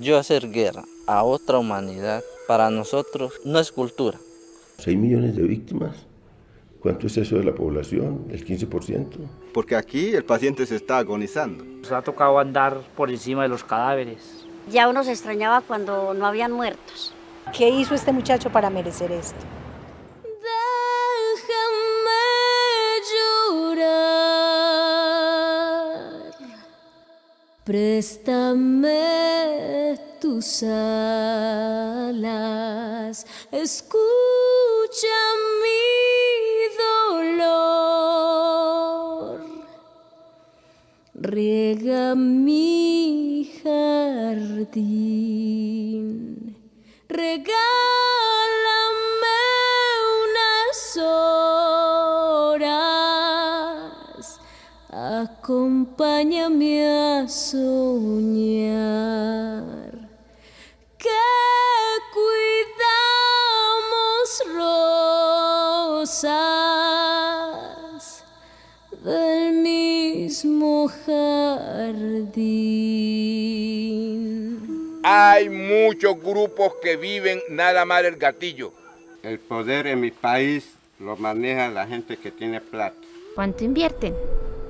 Yo hacer guerra a otra humanidad, para nosotros no es cultura. 6 millones de víctimas. ¿Cuánto es eso de la población? ¿El 15%? Porque aquí el paciente se está agonizando. Nos ha tocado andar por encima de los cadáveres. Ya uno se extrañaba cuando no habían muertos. ¿Qué hizo este muchacho para merecer esto? Déjame llorar, préstame tus alas, escucha mi dolor, riega mi jardín, regálame unas horas, acompáñame a soñar que cuidamos rosas del mismo jardín. Hay muchos grupos que viven nada más el gatillo. El poder en mi país lo maneja la gente que tiene plata. ¿Cuánto invierten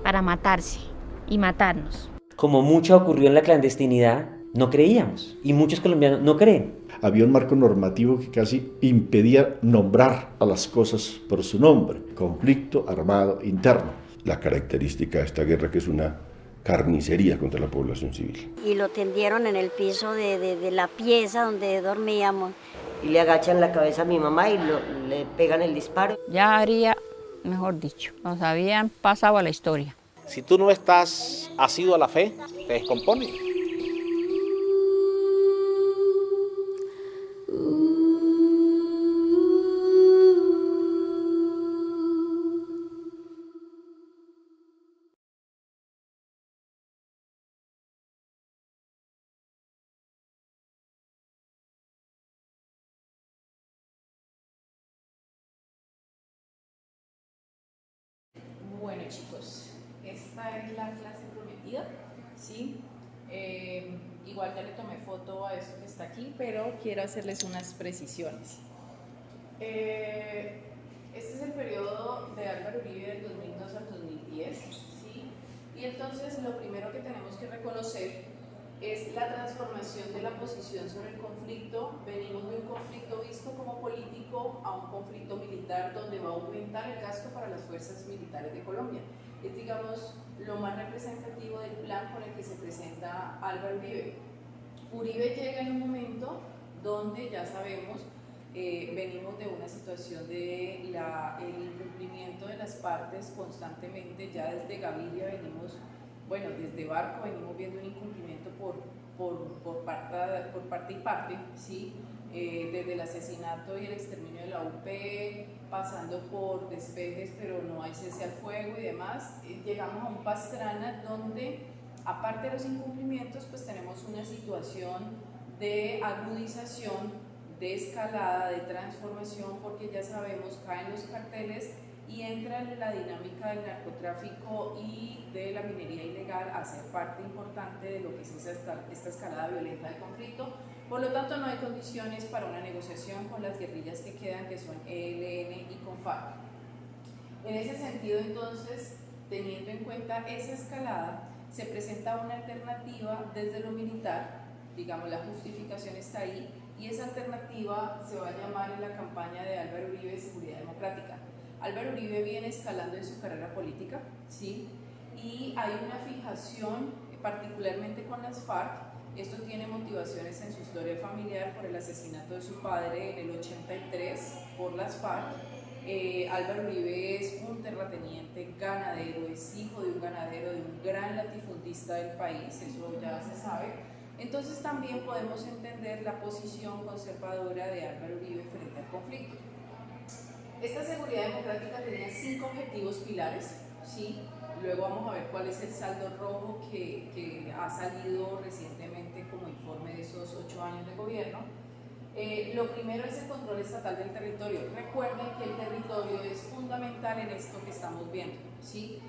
para matarse y matarnos? Como mucho ocurrió en la clandestinidad, no creíamos y muchos colombianos no creen. Había un marco normativo que casi impedía nombrar a las cosas por su nombre. Conflicto armado interno. La característica de esta guerra que es una carnicería contra la población civil. Y lo tendieron en el piso de la pieza donde dormíamos. Y le agachan la cabeza a mi mamá y le pegan el disparo. Ya haría, mejor dicho, nos habían pasado a la historia. Si tú no estás asido a la fe, te descompone. Bueno chicos, esta es la clase prometida, ¿sí? Igual ya le tomé foto a esto que está aquí, pero quiero hacerles unas precisiones. Este es el periodo de Álvaro Uribe del 2002 al 2010, ¿sí? Y entonces lo primero que tenemos que reconocer es la transformación de la posición sobre el conflicto. Venimos de un conflicto visto como político a un conflicto militar donde va a aumentar el gasto para las fuerzas militares de Colombia. Es, digamos, lo más representativo del plan con el que se presenta Álvaro Uribe. Uribe llega en un momento donde ya sabemos, venimos de una situación de el incumplimiento de las partes constantemente. Ya desde Gaviria venimos, bueno, desde Barco venimos viendo un incumplimiento por parte y parte, ¿sí? Desde el asesinato y el exterminio de la UP, pasando por despejes, pero no hay cese al fuego y demás. Llegamos a un Pastrana donde, aparte de los incumplimientos, pues tenemos una situación de agudización, de escalada, de transformación, porque ya sabemos, caen los carteles y entra en la dinámica del narcotráfico y de la minería ilegal a ser parte importante de lo que es esta escalada violenta de conflicto. Por lo tanto, no hay condiciones para una negociación con las guerrillas que quedan, que son ELN y CONFARC. En ese sentido, entonces, teniendo en cuenta esa escalada, se presenta una alternativa desde lo militar, digamos, la justificación está ahí, y esa alternativa se va a llamar en la campaña de Álvaro Uribe Seguridad Democrática. Álvaro Uribe viene escalando en su carrera política, ¿sí? Y hay una fijación, particularmente con las FARC. Esto tiene motivaciones en su historia familiar por el asesinato de su padre en el 83 por las FARC. Álvaro Uribe es un terrateniente ganadero, es hijo de un ganadero, de un gran latifundista del país, eso ya se sabe. Entonces también podemos entender la posición conservadora de Álvaro Uribe frente al conflicto. Esta seguridad democrática tenía 5 objetivos pilares, ¿sí? Luego vamos a ver cuál es el saldo rojo que ha salido recientemente como informe de esos 8 años de gobierno. Lo primero es el control estatal del territorio. Recuerden que el territorio es fundamental en esto que estamos viendo, ¿sí?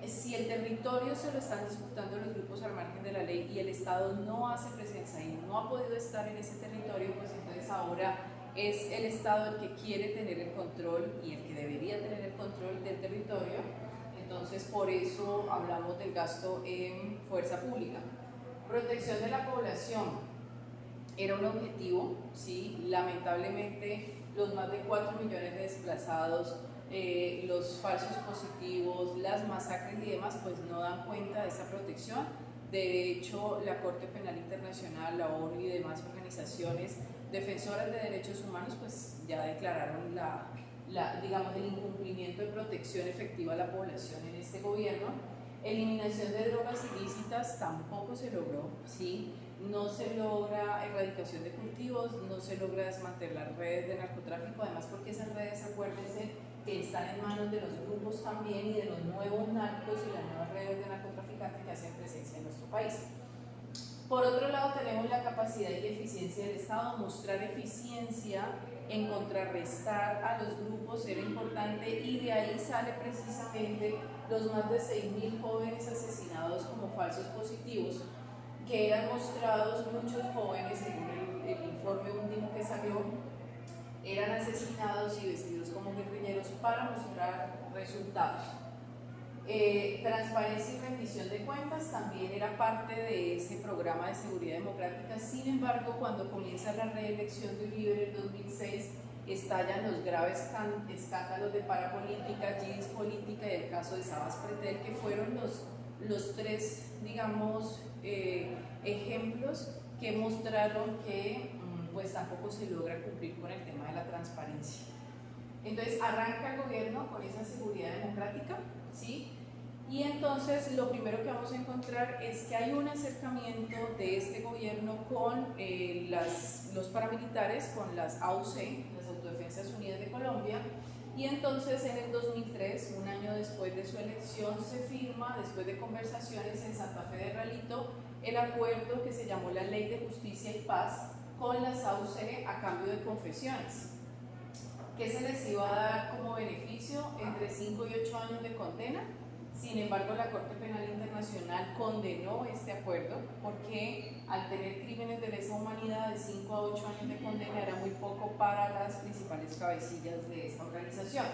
Si el territorio se lo están disputando los grupos al margen de la ley y el Estado no hace presencia y no ha podido estar en ese territorio, pues entonces ahora es el Estado el que quiere tener el control y el que debería tener el control del territorio. Entonces, por eso hablamos del gasto en fuerza pública. Protección de la población era un objetivo, ¿sí? Lamentablemente los más de 4 millones de desplazados, los falsos positivos, las masacres y demás, pues no dan cuenta de esa protección. De hecho, la Corte Penal Internacional, la ONU y demás organizaciones defensoras de derechos humanos pues ya declararon digamos, el incumplimiento de protección efectiva a la población en este gobierno. Eliminación de drogas ilícitas tampoco se logró, ¿sí? No se logra erradicación de cultivos, no se logra desmantelar redes de narcotráfico, además porque esas redes, acuérdense, que están en manos de los grupos también y de los nuevos narcos y las nuevas redes de narcotraficantes que hacen presencia en nuestro país. Por otro lado, tenemos la capacidad y eficiencia del Estado. Mostrar eficiencia en contrarrestar a los grupos era importante y de ahí sale precisamente los más de 6.000 jóvenes asesinados como falsos positivos, que eran mostrados, muchos jóvenes, según el informe último que salió, eran asesinados y vestidos como guerrilleros para mostrar resultados. Transparencia y rendición de cuentas también era parte de ese programa de seguridad democrática. Sin embargo, cuando comienza la reelección de Uribe en el 2006, estallan los graves escándalos de parapolítica, GIS política y el caso de Sabas Pretel, que fueron los tres, digamos, ejemplos que mostraron que pues tampoco se logra cumplir con el tema de la transparencia. Entonces arranca el gobierno con esa seguridad democrática, ¿sí? Y entonces lo primero que vamos a encontrar es que hay un acercamiento de este gobierno con los paramilitares, con las AUC, las Autodefensas Unidas de Colombia, y entonces en el 2003, un año después de su elección, se firma, después de conversaciones en Santa Fe de Ralito, el acuerdo que se llamó la Ley de Justicia y Paz con las AUC a cambio de confesiones, que se les iba a dar como beneficio entre 5 y 8 años de condena. Sin embargo, la Corte Penal Internacional condenó este acuerdo porque al tener crímenes de lesa humanidad de 5 a 8 años de condena era muy poco para las principales cabecillas de esta organización.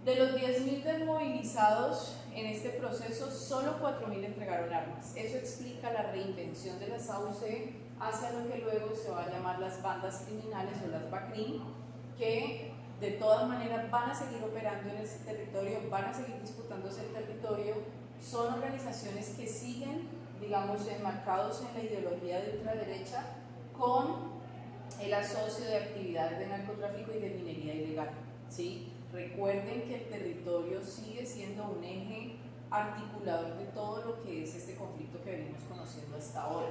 De los 10.000 desmovilizados en este proceso, solo 4.000 entregaron armas. Eso explica la reinvención de las AUC hacia lo que luego se va a llamar las bandas criminales o las BACRIM, que de todas maneras van a seguir operando en ese territorio, van a seguir disputándose el territorio. Son organizaciones que siguen, digamos, enmarcados en la ideología de ultraderecha con el asocio de actividades de narcotráfico y de minería ilegal, ¿sí? Recuerden que el territorio sigue siendo un eje articulador de todo lo que es este conflicto que venimos conociendo hasta ahora.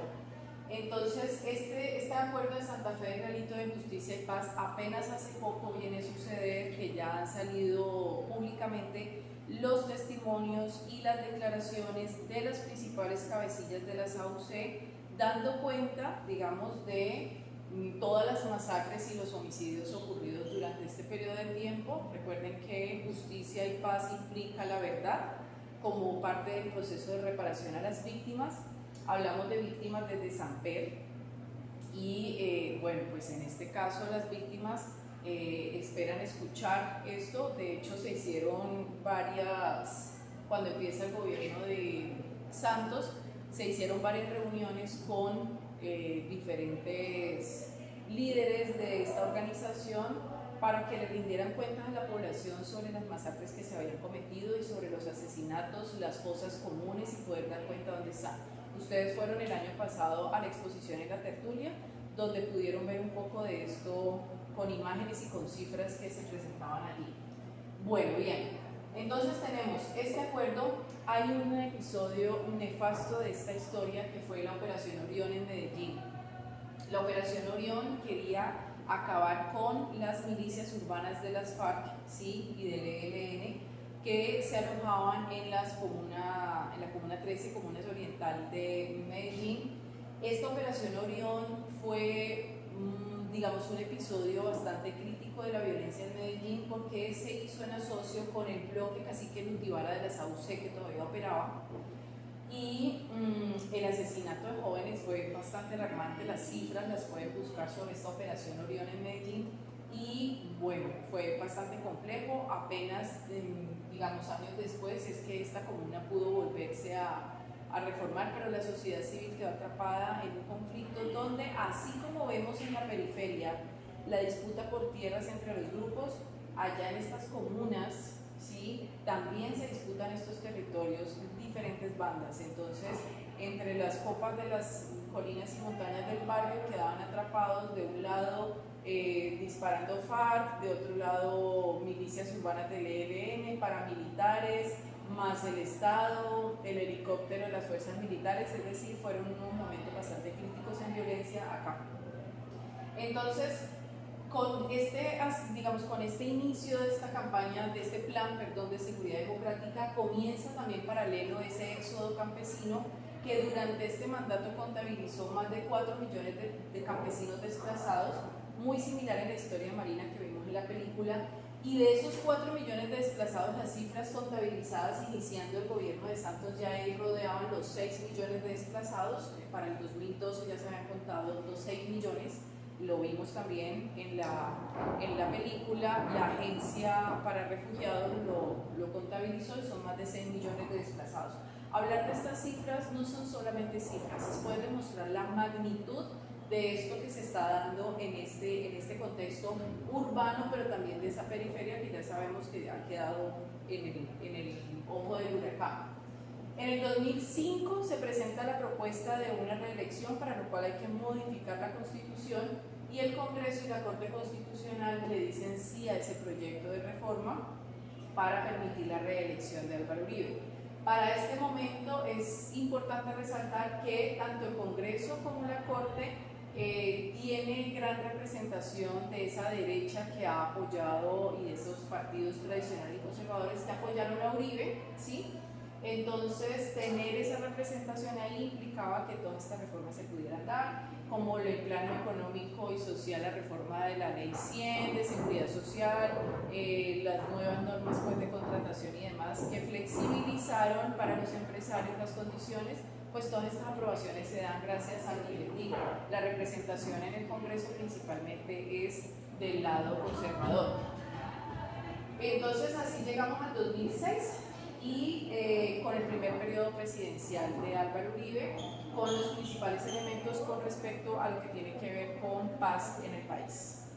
Entonces, este acuerdo de Santa Fe de Ralito de Justicia y Paz apenas hace poco viene a suceder, que ya han salido públicamente los testimonios y las declaraciones de las principales cabecillas de las AUC, dando cuenta, digamos, de todas las masacres y los homicidios ocurridos durante este periodo de tiempo. Recuerden que justicia y paz implica la verdad como parte del proceso de reparación a las víctimas. Hablamos de víctimas desde Samper y bueno, pues en este caso las víctimas esperan escuchar esto. De hecho se hicieron cuando empieza el gobierno de Santos, se hicieron varias reuniones con diferentes líderes de esta organización para que le rindieran cuentas a la población sobre las masacres que se habían cometido y sobre los asesinatos, las fosas comunes y poder dar cuenta dónde están. Ustedes fueron el año pasado a la exposición en la tertulia, donde pudieron ver un poco de esto con imágenes y con cifras que se presentaban allí. Bueno, bien, entonces tenemos este acuerdo. Hay un episodio nefasto de esta historia que fue la Operación Orión en Medellín. La Operación Orión quería acabar con las milicias urbanas de las FARC, ¿sí? Y del ELN, que se alojaban en la comuna 13, Comunas Oriental de Medellín. Esta Operación Orión fue, digamos, un episodio bastante crítico crítico de la violencia en Medellín porque se hizo en asocio con el bloque Cacique Nutibara de la SAUC que todavía operaba. Y el asesinato de jóvenes fue bastante alarmante, las cifras las pueden buscar sobre esta operación Orión en Medellín y bueno, fue bastante complejo, apenas digamos años después es que esta comuna pudo volverse a reformar, pero la sociedad civil quedó atrapada en un conflicto donde, así como vemos en la periferia la disputa por tierras entre los grupos, allá en estas comunas, ¿sí?, también se disputan estos territorios diferentes bandas. Entonces, entre las copas de las colinas y montañas del barrio quedaban atrapados de un lado disparando FARC, de otro lado milicias urbanas del ELN, paramilitares, más el Estado, el helicóptero de las fuerzas militares, es decir, fueron unos momentos bastante críticos en violencia acá. Entonces, con este inicio de esta campaña, de este plan, de seguridad democrática, comienza también paralelo ese éxodo campesino que durante este mandato contabilizó más de 4 millones de campesinos desplazados, muy similar en la historia marina que vimos en la película, y de esos 4 millones de desplazados, las cifras contabilizadas iniciando el gobierno de Santos ya rodeaban los 6 millones de desplazados. Para el 2012 ya se habían contado los 6 millones, lo vimos también en la película. La Agencia para Refugiados lo contabilizó y son más de 6 millones de desplazados. Hablar de estas cifras no son solamente cifras, es poder demostrar la magnitud de esto que se está dando en este contexto urbano, pero también de esa periferia que ya sabemos que ha quedado en el ojo del huracán. En el 2005 se presenta la propuesta de una reelección, para lo cual hay que modificar la Constitución, y el Congreso y la Corte Constitucional le dicen sí a ese proyecto de reforma para permitir la reelección de Álvaro Uribe. Para este momento es importante resaltar que tanto el Congreso como la Corte tiene gran representación de esa derecha que ha apoyado, y de esos partidos tradicionales y conservadores que apoyaron a Uribe, ¿sí? Entonces, tener esa representación ahí implicaba que todas estas reformas se pudieran dar, como el plano económico y social, la reforma de la ley 100 de seguridad social, las nuevas normas pues, de contratación y demás, que flexibilizaron para los empresarios las condiciones. Pues todas estas aprobaciones se dan gracias a lo que les digo, la representación en el Congreso principalmente es del lado conservador. Entonces así llegamos al 2006 y con el primer periodo presidencial de Álvaro Uribe, con los principales elementos con respecto a lo que tiene que ver con paz en el país.